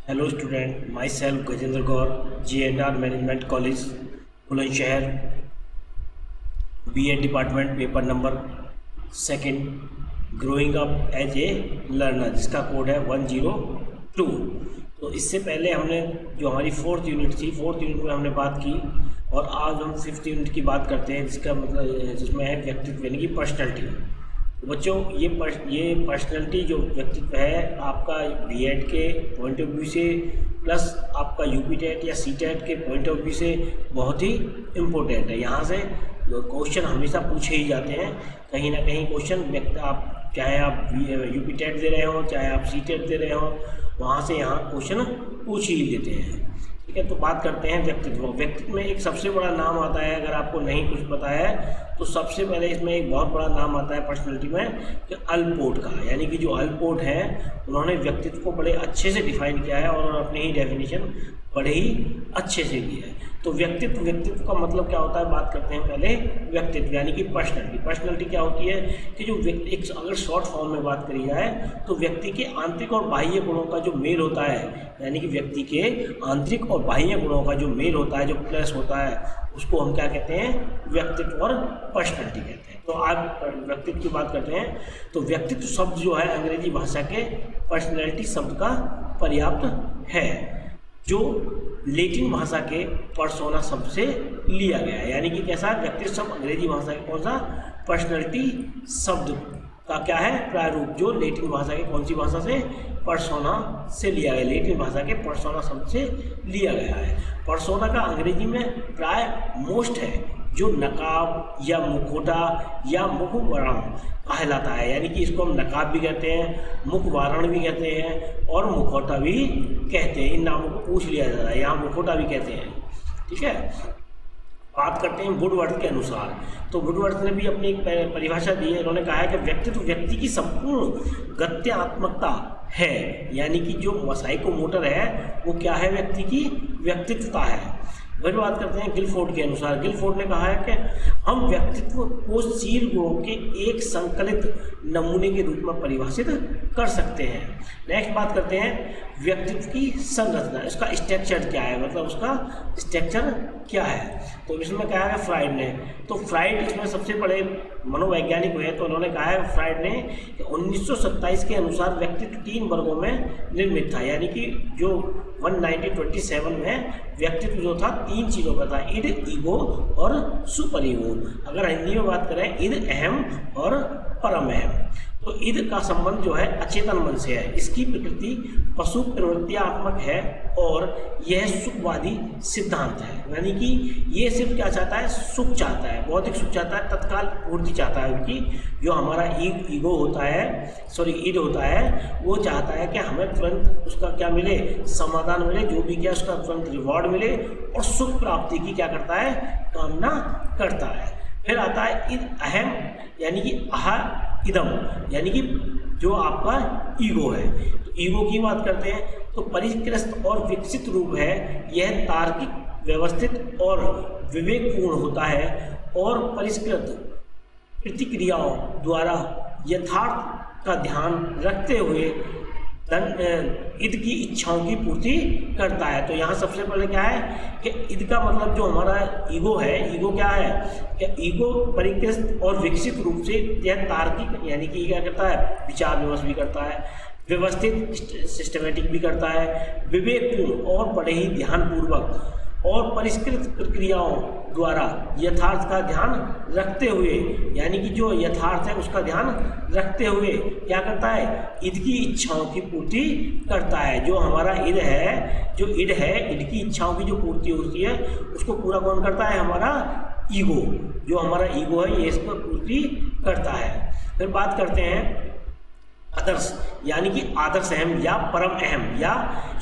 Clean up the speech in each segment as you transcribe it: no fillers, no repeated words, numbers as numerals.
Hello student, myself Gajendra Gaur, GNR management college Bulandshahr, BA department, paper number second, growing up as a learner, जिसका code है 102। तो इससे पहले हमने जो हमारी फोर्थ यूनिट थी, फोर्थ यूनिट में हमने बात की और आज हम फिफ्थ यूनिट की बात करते हैं, जिसका मतलब जिसमें है व्यक्तित्व यानी कि पर्सनैलिटी। बच्चों, ये पर्सनैलिटी जो व्यक्तित्व है आपका बीएड के पॉइंट ऑफ व्यू से प्लस आपका यूपी टेट या सी टेट के पॉइंट ऑफ व्यू से बहुत ही इम्पोर्टेंट है। यहाँ से क्वेश्चन हमेशा पूछे ही जाते हैं, कहीं ना कहीं क्वेश्चन आप चाहे आप यूपी टेट दे रहे हो चाहे आप सी टेट दे रहे हो, वहाँ से यहाँ क्वेश्चन पूछ ही लेते हैं। ठीक है, तो बात करते हैं व्यक्तित्व। व्यक्तित्व में एक सबसे बड़ा नाम आता है, अगर आपको नहीं कुछ पता है तो सबसे पहले इसमें एक बहुत बड़ा नाम आता है पर्सनैलिटी में कि अल्पोर्ट का। यानी कि जो अल्पोर्ट है उन्होंने व्यक्तित्व को बड़े अच्छे से डिफाइन किया है और अपनी ही डेफिनेशन बड़े ही अच्छे से की है। तो व्यक्तित्व का मतलब क्या होता है, बात करते हैं पहले व्यक्तित्व यानी कि पर्सनैलिटी क्या होती है कि जो एक अगर शॉर्ट फॉर्म में बात करी जाए तो व्यक्ति के आंतरिक और बाह्य गुणों का जो मेल होता है, यानी कि व्यक्ति के आंतरिक और बाह्य गुणों का जो मेल होता है, जो प्लस होता है, उसको हम क्या कहते हैं, व्यक्तित्व और पर्सनैलिटी कहते हैं। तो आज व्यक्तित्व की बात करते हैं। तो व्यक्तित्व शब्द जो है अंग्रेजी भाषा के पर्सनैलिटी शब्द का पर्याप्त है, जो लैटिन भाषा के पर्सोना शब्द से लिया गया है। यानी कि कैसा व्यक्तित्व शब्द अंग्रेजी भाषा के कौन सा, पर्सनैलिटी शब्द का क्या है, प्रारूप, जो लैटिन भाषा के कौन सी भाषा से, पर्सोना से लिया गया, लैटिन भाषा के पर्सोना शब्द से लिया गया है। पर्सोना का अंग्रेजी में प्राय मोस्ट है, जो नकाब या मुखौटा या मुखवारण कहलाता है। यानी कि इसको हम नकाब भी कहते हैं, मुखवारण भी कहते हैं और मुखौटा भी कहते हैं। इन नामों को पूछ लिया जा रहा है, यहाँ मुखौटा भी कहते हैं। ठीक है, बात करते हैं वुडवर्थ के अनुसार। तो वुडवर्थ ने भी अपनी एक परिभाषा दी है। उन्होंने कहा है कि व्यक्तित्व व्यक्ति की संपूर्ण गत्यात्मकता है, यानी कि जो साइकोमोटर है वो क्या है, व्यक्ति की व्यक्तित्वता है। वही बात करते हैं गिलफोर्ड के अनुसार। गिलफोर्ड ने कहा है कि हम व्यक्तित्व को शील गुणों के एक संकलित नमूने के रूप में परिभाषित कर सकते हैं। नेक्स्ट बात करते हैं व्यक्तित्व की संरचना, इसका स्ट्रक्चर क्या है, मतलब उसका स्ट्रक्चर क्या है। तो इसमें कहा है फ्राइड ने, तो फ्राइड इसमें सबसे बड़े मनोवैज्ञानिक हुए। तो उन्होंने कहा है फ्राइड ने कि 1927 के अनुसार व्यक्तित्व 3 वर्गों में निर्मित था। यानी कि जो 1927 में व्यक्तित्व जो था 3 चीज़ों का था, इड, ईगो और सुपर ईगो। अगर हिंदी में बात करें, इद, अहम और परम अहम। तो इद का संबंध जो है अचेतन मन से है, इसकी प्रकृति पशु प्रवृत्तियात्मक है और यह सुखवादी सिद्धांत है। यानी कि ये सिर्फ क्या चाहता है, सुख चाहता है, भौतिक सुख चाहता है, तत्काल पूर्ति चाहता है। उनकी जो हमारा ईगो होता है, इड होता है, वो चाहता है कि हमें तुरंत उसका क्या मिले, समाधान मिले, जो भी क्या उसका तुरंत रिवॉर्ड मिले और सुख प्राप्ति की क्या करता है, कामना करता है। फिर आता है इद, अहम, यानी कि इदम, यानी कि जो आपका ईगो है। तो ईगो की बात करते हैं तो परिष्कृत और विकसित रूप है, यह तार्किक, व्यवस्थित और विवेकपूर्ण होता है और परिष्कृत प्रतिक्रियाओं द्वारा यथार्थ का ध्यान रखते हुए ईद की इच्छाओं की पूर्ति करता है। तो यहाँ सबसे पहले क्या है कि ईद का मतलब जो हमारा ईगो है, ईगो क्या है कि ईगो परिष्कृत और विकसित रूप से यह तार्किक, यानी कि क्या करता है, विचार विमर्श भी करता है, व्यवस्थित सिस्टमेटिक भी करता है, विवेकपूर्ण और बड़े ही ध्यानपूर्वक और परिष्कृत प्रक्रियाओं द्वारा यथार्थ का ध्यान रखते हुए, यानी कि जो यथार्थ है उसका ध्यान रखते हुए क्या करता है, ईद की इच्छाओं की पूर्ति करता है। जो हमारा ईद है, जो ईद है, ईद की इच्छाओं की जो पूर्ति होती है उसको पूरा कौन करता है, हमारा ईगो। जो हमारा ईगो है ये इसको पूर्ति करता है। फिर बात करते हैं आदर्श, यानी कि आदर्श अहम या परम अहम या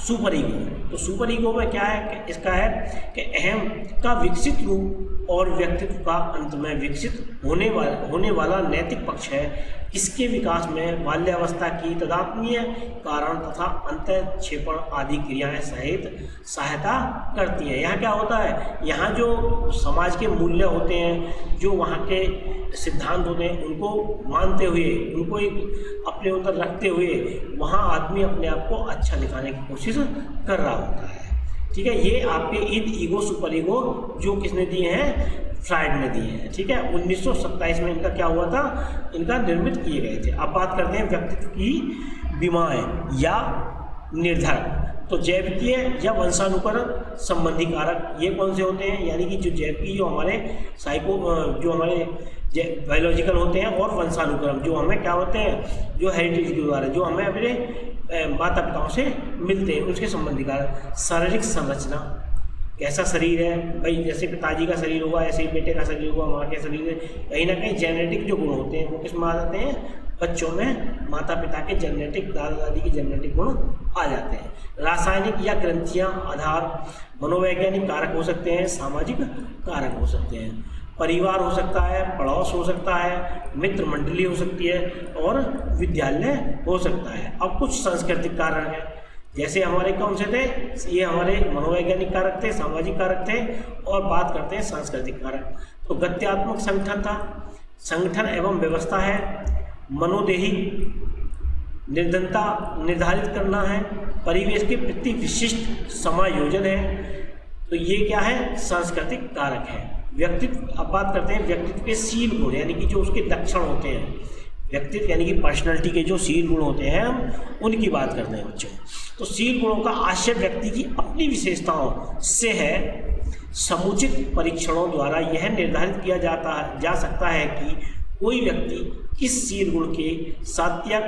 सुपर ईगो। तो सुपर ईगो में क्या है कि इसका है कि अहम का विकसित रूप और व्यक्तित्व का अंत में विकसित होने वाला नैतिक पक्ष है। इसके विकास में बाल्यावस्था की तदात्मीय कारण तथा अंतःक्षेपण आदि क्रियाएं सहित सहायता करती हैं। यहाँ क्या होता है, यहाँ जो समाज के मूल्य होते हैं, जो वहाँ के सिद्धांत होते हैं, उनको मानते हुए, उनको एक अपने अंदर रखते हुए वहाँ आदमी अपने आप को अच्छा दिखाने की कोशिश कोशिश कर रहा होता है। ठीक है, ये आपके इन ईगो सुपर ईगो जो किसने दिए हैं, फ्राइड ने दिए हैं। ठीक है, 1927 में इनका क्या हुआ था, इनका निर्मित किए गए थे। अब बात करते हैं व्यक्तित्व की बीमाएं या निर्धारक। तो जैविकीय या वंशानुकरण संबंधी कारक ये कौन से होते हैं, यानी कि जो जैविकी जो हमारे जो हमारे बायोलॉजिकल होते हैं, और वंशानुक्रम जो हमें क्या होते हैं, जो हेरिटेज के द्वारा जो हमें अपने माता पिताओं से मिलते हैं, उसके संबंधी कारक। शारीरिक संरचना, कैसा शरीर है भाई, जैसे पिताजी का शरीर होगा ऐसे ही बेटे का शरीर होगा, माँ के शरीर में कहीं ना कहीं जेनेटिक जो गुण होते हैं वो किस में आ जाते हैं, बच्चों में माता पिता के जेनेटिक, दादा दादी के जेनेटिक गुण आ जाते हैं। रासायनिक या ग्रंथियाँ आधार, मनोवैज्ञानिक कारक हो सकते हैं, सामाजिक कारक हो सकते हैं, परिवार हो सकता है, पड़ोस हो सकता है, मित्र मंडली हो सकती है, और विद्यालय हो सकता है। अब कुछ सांस्कृतिक कारक हैं, जैसे हमारे कौन से थे, ये हमारे मनोवैज्ञानिक कारक थे, सामाजिक कारक थे, और बात करते हैं सांस्कृतिक कारक। तो गत्यात्मक संगठन था, संगठन एवं व्यवस्था है, मनोदेही निर्धनता निर्धारित करना है, परिवेश के प्रति विशिष्ट समायोजन है। तो ये क्या है, सांस्कृतिक कारक है। व्यक्तित्व, अब बात करते हैं व्यक्तित्व के शील गुण, यानी कि जो उसके लक्षण होते हैं, व्यक्तित्व यानी कि पर्सनैलिटी के जो शील गुण होते हैं, हम उनकी बात करते हैं बच्चों। तो शील गुणों का आशय व्यक्ति की अपनी विशेषताओं से है। समुचित परीक्षणों द्वारा यह निर्धारित किया जा सकता है कि कोई व्यक्ति किस शील गुण के सात्यक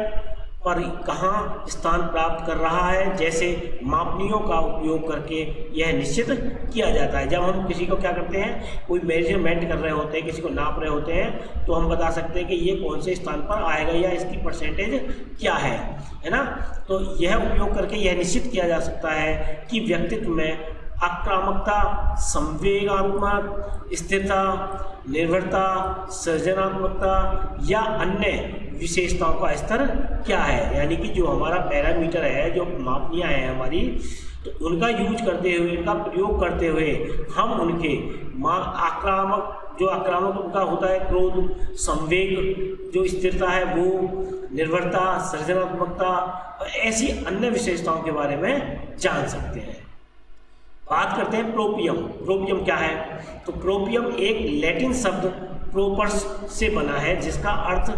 पर कहाँ स्थान प्राप्त कर रहा है। जैसे मापनियों का उपयोग करके यह निश्चित किया जाता है। जब हम किसी को क्या करते हैं, कोई मेजरमेंट कर रहे होते हैं, किसी को नाप रहे होते हैं, तो हम बता सकते हैं कि ये कौन से स्थान पर आएगा या इसकी परसेंटेज क्या है ना। तो यह उपयोग करके यह निश्चित किया जा सकता है कि व्यक्तित्व में आक्रामकता, संवेगात्मक स्थिरता, निर्भरता, सृजनात्मकता या अन्य विशेषताओं का स्तर क्या है। यानी कि जो हमारा पैरामीटर है, जो मापनियाँ हैं हमारी, तो उनका यूज करते हुए, इनका प्रयोग करते हुए हम उनके आक्रामक उनका होता है क्रोध, संवेग, जो स्थिरता है वो, निर्भरता, सृजनात्मकता और ऐसी अन्य विशेषताओं के बारे में जान सकते हैं। बात करते हैं प्रोपियम। प्रोपियम क्या है, तो प्रोपियम एक लैटिन शब्द प्रोपर्स से बना है, जिसका अर्थ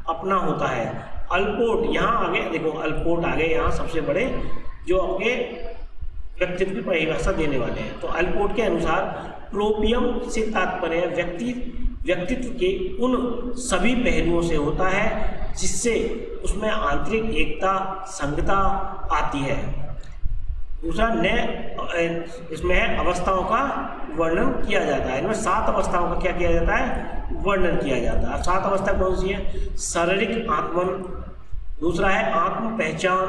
अपना होता है। अल्पोट, यहाँ आगे देखो, अल्पोट आगे यहाँ सबसे बड़े जो आपके व्यक्तित्व की परिभाषा देने वाले हैं। तो अल्पोट के अनुसार प्रोपियम से तात्पर्य व्यक्तित्व के उन सभी पहलुओं से होता है जिससे उसमें आंतरिक एकता, संगता आती है। दूसरा इसमें है अवस्थाओं का वर्णन किया जाता है। इनमें 7 अवस्थाओं का क्या किया जाता है, वर्णन किया जाता है। 7 अवस्था कौन सी है, शारीरिक आत्मन, दूसरा है आत्म पहचान,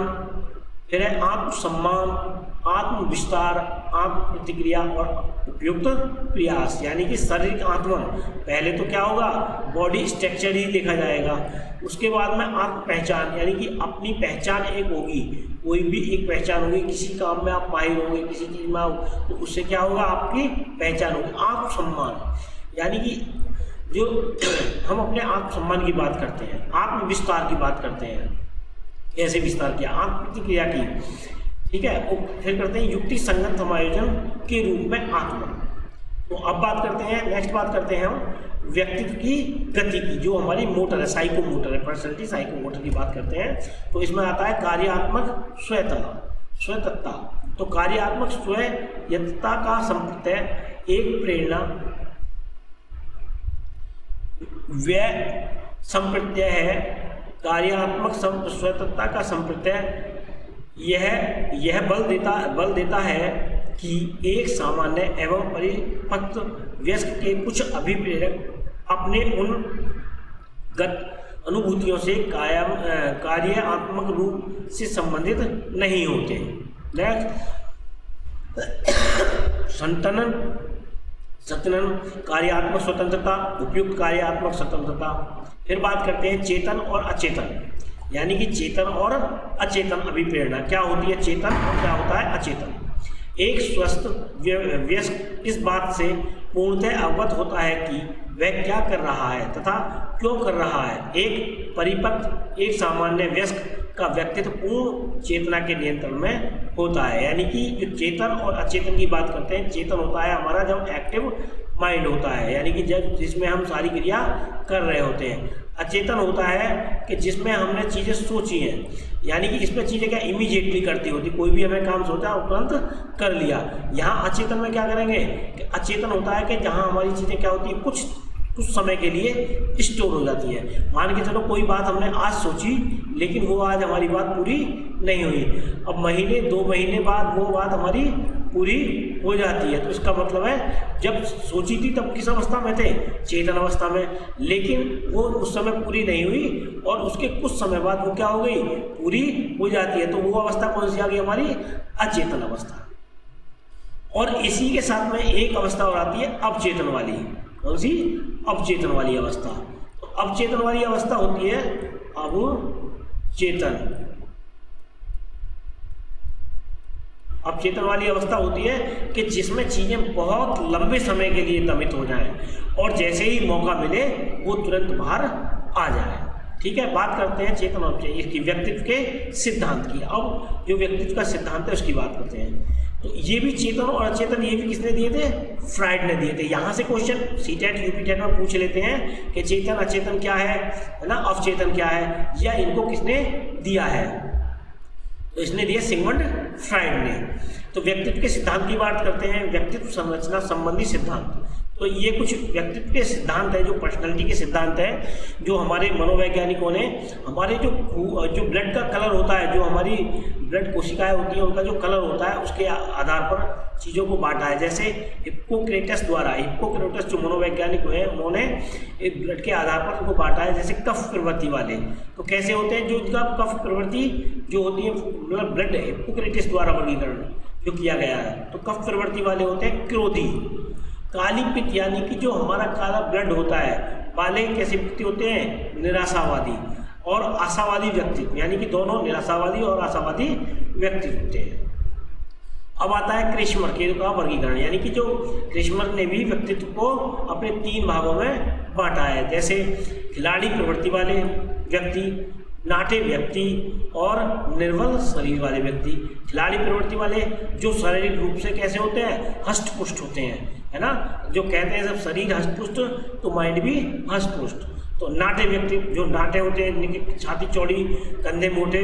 फिर है आत्म सम्मान, आत्म विस्तार, आत्म प्रतिक्रिया और उपयुक्त प्रयास। यानी कि शारीरिक आत्मन, पहले तो क्या होगा, बॉडी स्ट्रक्चर ही देखा जाएगा। उसके बाद में आत्म पहचान, यानी कि अपनी पहचान एक होगी, कोई भी एक पहचान होगी। किसी काम में आप माहिर होंगे, किसी चीज़ में आप, तो उससे क्या होगा, आपकी पहचान होगी। आत्म सम्मान, यानी कि जो हम अपने आत्म सम्मान की बात करते हैं, आत्म विस्तार की बात करते हैं, कैसे विस्तार किया, आत्म प्रतिक्रिया की, ठीक है। और फिर करते हैं युक्ति संगत समायोजन के रूप में आत्मन। तो अब बात करते हैं, नेक्स्ट बात करते हैं हम व्यक्तित्व की गति की, जो हमारी मोटर है, साइको मोटर है, पर्सनैलिटी साइको मोटर की बात करते हैं। तो इसमें आता है कार्यात्मक स्वतंत्रता। तो कार्यात्मक स्वायत्तता का संप्रत्यय एक प्रेरणा व्यय संप्रत्यय है। कार्यात्मक स्वतंत्रता का संप्रत्यय यह बल देता है कि एक सामान्य एवं परिपक्व वयस्क के कुछ अभिप्रेरक अपने उन अनुभूतियों से कार्यात्मक रूप से संबंधित नहीं होते। संतनन कार्यात्मक स्वतंत्रता, उपयुक्त कार्यात्मक स्वतंत्रता। फिर बात करते हैं चेतन और अचेतन, यानी कि चेतन और अचेतन अभिप्रेरणा क्या होती है, चेतन और क्या होता है अचेतन। एक स्वस्थ वयस्क इस बात से पूर्णतः अवगत होता है कि वह क्या कर रहा है तथा क्यों कर रहा है। एक परिपक्व, एक सामान्य वयस्क का व्यक्तित्व पूर्ण चेतना के नियंत्रण में होता है। यानी कि जो चेतन और अचेतन की बात करते हैं, चेतन होता है हमारा जब एक्टिव माइंड होता है, यानी कि जब जिसमें हम सारी क्रिया कर रहे होते हैं। अचेतन होता है कि जिसमें हमने चीज़ें सोची हैं, यानी कि इसमें चीज़ें क्या इमीडिएटली करती होती, कोई भी हमें काम सोचा और तुरंत कर लिया। यहाँ अचेतन में क्या करेंगे कि अचेतन होता है कि जहाँ हमारी चीज़ें क्या होती है, कुछ समय के लिए स्टोर हो जाती है। मान के चलो कोई बात हमने आज सोची, लेकिन वो आज हमारी बात पूरी नहीं हुई, अब महीने 2 महीने बाद वो बात हमारी पूरी हो जाती है। तो इसका मतलब है जब सोची थी तब किस अवस्था में थे, चेतन अवस्था में, लेकिन वो उस समय पूरी नहीं हुई और उसके कुछ समय बाद वो क्या हो गई, पूरी हो जाती है। तो वो अवस्था कौन सी आ गई हमारी, अचेतन अवस्था। और इसी के साथ में एक अवस्था और आती है अवचेतन वाली। कौन सी, अवचेतन वाली अवस्था। तो अवचेतन वाली अवस्था होती है अवचेतन। अवचेतन वाली अवस्था होती है कि जिसमें चीजें बहुत लंबे समय के लिए दमित हो जाएं और जैसे ही मौका मिले वो तुरंत बाहर आ जाए। ठीक है, बात करते हैं चेतन और इसकी व्यक्तित्व के सिद्धांत की। अब जो व्यक्तित्व का सिद्धांत है उसकी बात करते हैं। तो ये भी चेतन और अचेतन, ये भी किसने दिए थे, फ्राइड ने दिए थे। यहाँ से क्वेश्चन सीटेट यूपीटेट में पूछ लेते हैं कि चेतन अचेतन क्या है ना, अवचेतन क्या है, या इनको किसने दिया है। तो इसने दिया सिगमंड फ्राइड ने। तो व्यक्तित्व के सिद्धांत की बात करते हैं, व्यक्तित्व संरचना संबंधी सिद्धांत। तो ये कुछ व्यक्तित्व के सिद्धांत है, जो पर्सनैलिटी के सिद्धांत है, जो हमारे मनोवैज्ञानिकों ने हमारे जो ब्लड का कलर होता है, जो हमारी ब्लड कोशिकाएं होती हैं उनका जो कलर होता है उसके आधार पर चीज़ों को बांटा है। जैसे हिप्पोक्रेटस द्वारा, हिप्पोक्रेटस जो मनोवैज्ञानिक हैं उन्होंने ब्लड के आधार पर उनको बांटा है। जैसे कफ प्रवृत्ति वाले, तो कैसे होते हैं, जो इनका कफ प्रवृत्ति जो होती है, मतलब ब्लड हिप्पोक्रेटस द्वारा वर्गीकरण जो किया गया है, तो कफ प्रवृत्ति वाले होते हैं क्रोधी। काली पित्त यानी कि जो हमारा काला ब्लड होता है वाले कैसे व्यक्ति होते हैं, निराशावादी और आशावादी व्यक्तित्व, यानी कि दोनों निराशावादी और आशावादी व्यक्तित्व होते हैं। अब आता है क्रिशमर के का वर्गीकरण, यानी कि जो क्रिशमर ने भी व्यक्तित्व को अपने 3 भागों में बांटा है। जैसे खिलाड़ी प्रवृत्ति वाले व्यक्ति, नाटे व्यक्ति और निर्बल शरीर वाले व्यक्ति। खिलाड़ी प्रवृत्ति वाले जो शारीरिक रूप से कैसे होते हैं, हष्ट पुष्ट होते हैं, है ना, जो कहते हैं सब शरीर हष्ट पुष्ट तो माइंड भी हष्ट पुष्ट। तो नाटे व्यक्ति जो नाटे होते हैं, जिनकी छाती चौड़ी, कंधे मोटे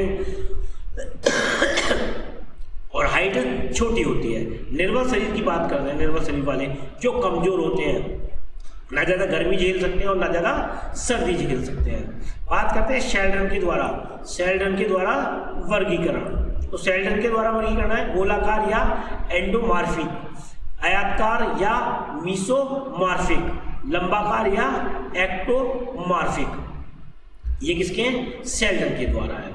और हाइट छोटी होती है। निर्बल शरीर की बात कर रहे हैं, निर्बल शरीर वाले जो कमजोर होते हैं, ना ज़्यादा गर्मी झेल सकते हैं और ना ज़्यादा सर्दी झेल सकते हैं। बात करते हैं शेल्डन के द्वारा, शेल्डन के द्वारा वर्गीकरण। तो शेल्डन के द्वारा वर्गीकरण है गोलाकार या एंडोमार्फिक, आयताकार या मीसोमार्फिक, लंबाकार या एक्टोमार्फिक। ये किसके, शेल्डन के द्वारा है।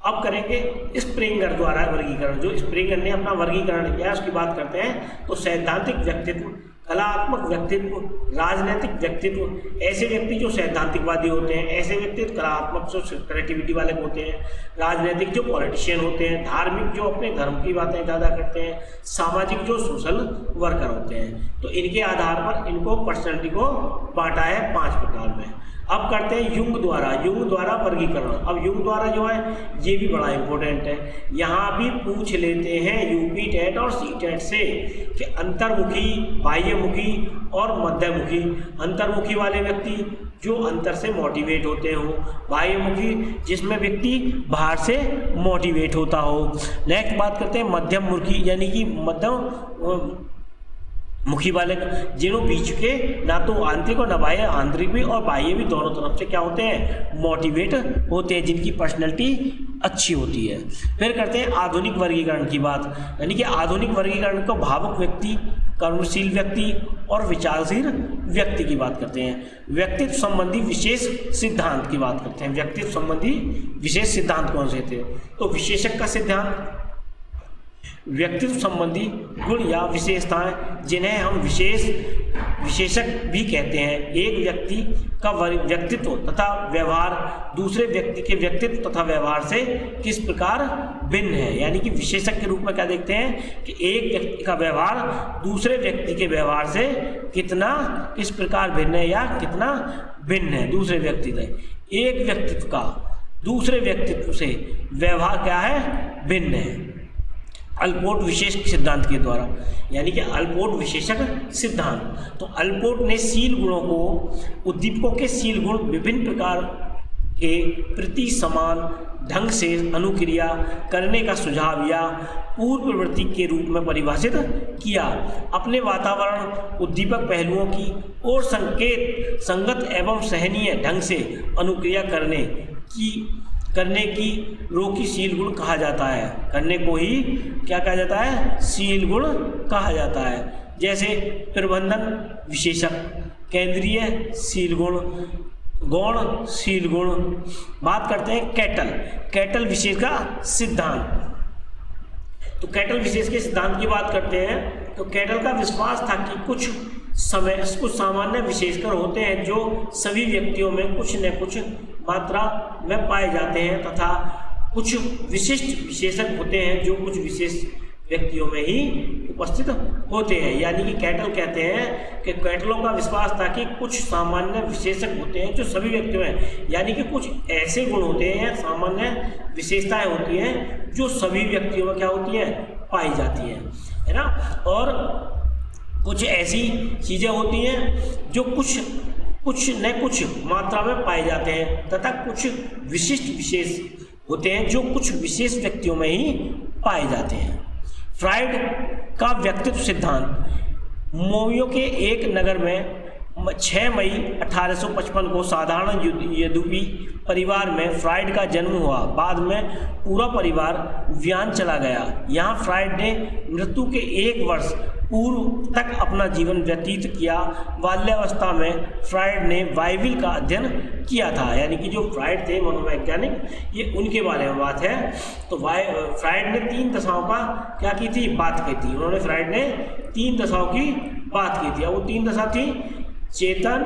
अब करेंगे स्प्रेंगर द्वारा वर्गीकरण, जो स्प्रेंगर ने अपना वर्गीकरण किया उसकी बात करते हैं। तो सैद्धांतिक व्यक्तित्व, कलात्मक व्यक्तित्व, राजनीतिक व्यक्तित्व, ऐसे व्यक्ति जो सैद्धांतिकवादी होते हैं, ऐसे व्यक्तित्व कलात्मक जो क्रिएटिविटी वाले होते हैं, राजनीतिक जो पॉलिटिशियन होते हैं, धार्मिक जो अपने धर्म की बातें ज़्यादा करते हैं, सामाजिक जो सोशल वर्कर होते हैं। तो इनके आधार पर इनको पर्सनैलिटी को बांटा है 5 प्रकार में। अब करते हैं युंग द्वारा वर्गीकरण। अब युंग द्वारा जो है ये भी बड़ा इंपॉर्टेंट है, यहाँ भी पूछ लेते हैं यूपी टेट और सी टेट से कि अंतर्मुखी, बाह्यमुखी और मध्यमुखी। अंतर्मुखी वाले व्यक्ति जो अंतर से मोटिवेट होते हो, बाह्यमुखी जिसमें व्यक्ति बाहर से मोटिवेट होता हो। नेक्स्ट बात करते हैं मध्यमुखी, यानी कि मध्यम मुखी वाले जिन्हों बीच के ना तो आंतरिक और ना बाह्य, आंतरिक भी और बाह्य भी दोनों तरफ से क्या होते हैं, मोटिवेट होते हैं, जिनकी पर्सनैलिटी अच्छी होती है। फिर करते हैं आधुनिक वर्गीकरण की बात, यानी कि आधुनिक वर्गीकरण को भावुक व्यक्ति, कर्मशील व्यक्ति और विचारशील व्यक्ति की बात करते हैं। व्यक्तित्व संबंधी विशेष सिद्धांत की बात करते हैं। व्यक्तित्व संबंधी विशेष सिद्धांत कौन से थे, तो विशेषक का सिद्धांत, व्यक्तित्व संबंधी गुण या विशेषताएं जिन्हें हम विशेषक भी कहते हैं। एक व्यक्ति का व्यक्तित्व तथा व्यवहार दूसरे व्यक्ति के व्यक्तित्व तथा व्यवहार से किस प्रकार भिन्न है, यानी कि विशेषक के रूप में क्या देखते हैं कि एक व्यक्ति का व्यवहार दूसरे व्यक्ति के व्यवहार से किस प्रकार भिन्न है या कितना भिन्न है दूसरे व्यक्ति से। एक व्यक्तित्व का दूसरे व्यक्तित्व से व्यवहार क्या है, भिन्न है। अल्पोर्ट विशेष सिद्धांत के द्वारा, यानी कि अल्पोर्ट विशेषक सिद्धांत। तो अल्पोर्ट ने शील गुणों को, उद्दीपकों के शील गुण विभिन्न प्रकार के प्रति समान ढंग से अनुक्रिया करने का सुझाव या पूर्व प्रवृत्ति के रूप में परिभाषित किया। अपने वातावरण उद्दीपक पहलुओं की और संगत एवं सहनीय ढंग से अनुक्रिया करने की रोकी शील गुण कहा जाता है। करने को ही क्या कहा जाता है, शील गुण कहा जाता है। जैसे प्रबंधन विशेषक, केंद्रीय शील गुण, गौण शील गुण। बात करते हैं कैटल विशेष का सिद्धांत। तो कैटल विशेष के सिद्धांत की बात करते हैं तो कैटल का विश्वास था कि कुछ सामान्य विशेषकर होते हैं जो सभी व्यक्तियों में कुछ न कुछ मात्रा में पाए जाते हैं तथा कुछ विशिष्ट विशेषक होते हैं जो कुछ विशेष व्यक्तियों में ही उपस्थित होते हैं। यानी कि कैटल कहते हैं कि कैटलों का विश्वास था कि कुछ सामान्य विशेषक होते हैं जो सभी व्यक्तियों में, यानी कि कुछ ऐसे गुण होते हैं, सामान्य विशेषताएं होती हैं जो सभी व्यक्तियों में क्या होती हैं, पाई जाती हैं, है ना। और कुछ ऐसी चीज़ें होती हैं जो कुछ न कुछ मात्रा में पाए जाते हैं तथा कुछ विशिष्ट विशेष होते हैं जो कुछ विशेष व्यक्तियों में ही पाए जाते हैं। फ्राइड का व्यक्तित्व सिद्धांत। मोवियो के एक नगर में 6 मई 1855 को साधारण यद्यपि परिवार में फ्राइड का जन्म हुआ। बाद में पूरा परिवार वियना चला गया। यहाँ फ्राइड ने मृत्यु के 1 वर्ष पूर्व तक अपना जीवन व्यतीत किया। बाल्यावस्था में फ्राइड ने बाइबिल का अध्ययन किया था, यानी कि जो फ्राइड थे मनोवैज्ञानिक, ये उनके बारे में बात है। तो फ्राइड ने 3 दशाओं का क्या की थी, बात की थी। उन्होंने फ्राइड ने 3 दशाओं की बात की थी। वो 3 दशा थी, चेतन,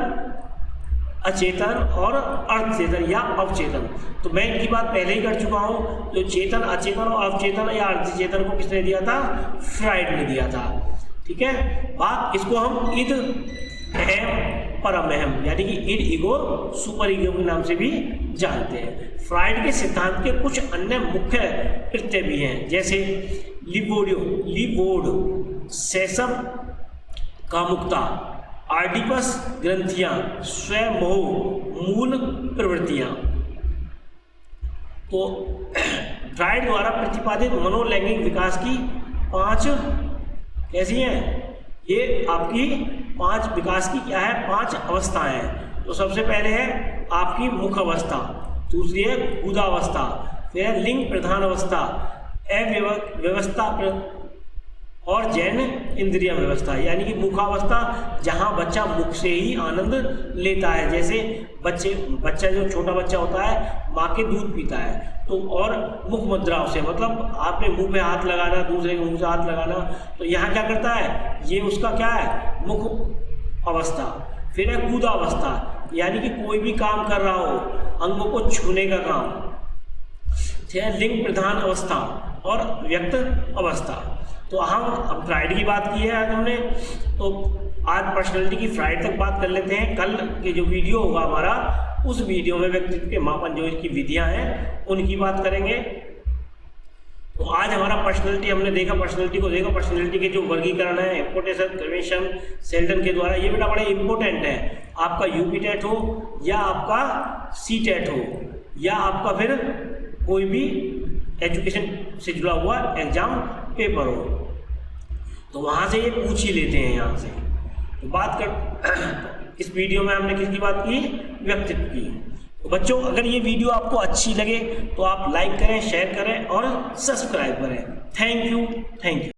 अचेतन और अर्धचेतन या अवचेतन। तो मैं इनकी बात पहले ही कर चुका हूँ। तो चेतन, अचेतन और अवचेतन या अर्धचेतन को किसने दिया था, फ्राइड ने दिया था। ठीक है, बात इसको हम इद अहम परम अहम, यानी कि इड ईगो सुपर ईगो के नाम से भी जानते हैं। फ्राइड के सिद्धांत के कुछ अन्य मुख्य कृत्य भी हैं, जैसे लिबोर्ड, सेसम कामुकता, आर्डिपस ग्रंथियां, स्वयं मोह, मूल प्रवृत्तियां। तो फ्राइड द्वारा प्रतिपादित मनोलैंगिक विकास की 5 कैसी हैं, ये आपकी 5 विकास की क्या है, 5 अवस्थाएं हैं। तो सबसे पहले है आपकी मुख अवस्था, दूसरी है गुदावस्था, फिर है लिंग प्रधान अवस्था, अव्यवस्था और जैन इंद्रिय व्यवस्था। यानी कि मुखावस्था जहाँ बच्चा मुख से ही आनंद लेता है, जैसे बच्चा जो छोटा बच्चा होता है माँ के दूध पीता है, तो और मुख मुद्राओं से, मतलब आपने मुंह पे हाथ लगाना, दूसरे के मुंह से हाथ लगाना, तो यहाँ क्या करता है, ये उसका क्या है, मुख अवस्था। फिर है गुदावस्था, यानी कि कोई भी काम कर रहा हो, अंगों को छूने का काम। फिर लिंग प्रधान अवस्था और व्यक्त अवस्था। तो हम अब फ्राइड की बात की है आज हमने, तो आज पर्सनैलिटी की फ्राइड तक बात कर लेते हैं। कल के जो वीडियो होगा हमारा, उस वीडियो में व्यक्तित्व के मापन जो इसकी विधियां हैं उनकी बात करेंगे। तो आज हमारा पर्सनैलिटी हमने देखा, पर्सनैलिटी को देखा, पर्सनैलिटी के जो वर्गीकरण है, इम्पोर्टेशन, कन्वेंशन, सेल्टन के द्वारा, ये बेटा बड़े इंपॉर्टेंट है। आपका यूपी टेट हो या आपका सी टेट हो या आपका फिर कोई भी एजुकेशन से जुड़ा हुआ एग्जाम पेपर हो, तो वहाँ से ये पूछ ही लेते हैं यहाँ से। तो बात कर, इस वीडियो में हमने किसकी बात की, व्यक्तित्व की। तो बच्चों, अगर ये वीडियो आपको अच्छी लगे तो आप लाइक करें, शेयर करें और सब्सक्राइब करें। Thank you.